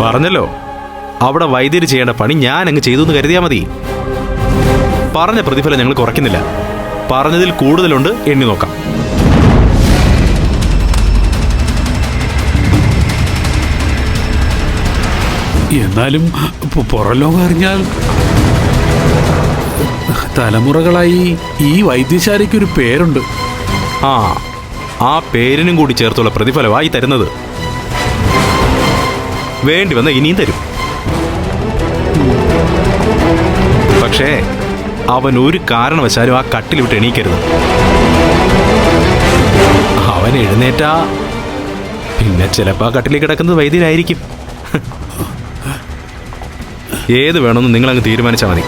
പറഞ്ഞല്ലോ, അവിടെ വൈദ്യര് ചെയ്യേണ്ട പണി ഞാൻ അങ്ങ് ചെയ്തു എന്ന് കരുതിയാൽ മതി. പറഞ്ഞ പ്രതിഫലം ഞങ്ങൾ കുറയ്ക്കുന്നില്ല. പറഞ്ഞതിൽ കൂടുതലുണ്ട്, എണ്ണി നോക്കാം. എന്നാലും പുറം ലോകം അറിഞ്ഞാൽ തലമുറകളായി ഈ വൈദ്യശാലയ്ക്കൊരു പേരുണ്ട്. ആ പേരിനും കൂടി ചേർത്തുള്ള പ്രതിഫലമായി തരുന്നത്. വേണ്ടി വന്ന ഇനിയും തരും. പക്ഷേ അവൻ ഒരു കാരണവശാലും ആ കട്ടിൽ വിട്ട് എണീക്കരുത്. അവൻ എഴുന്നേറ്റാ പിന്നെ ചിലപ്പോൾ ആ കട്ടിലേക്ക് കിടക്കുന്നത് വൈദ്യനായിരിക്കും. ഏത് വേണമെന്ന് നിങ്ങളങ്ങ് തീരുമാനിച്ചാൽ മതി.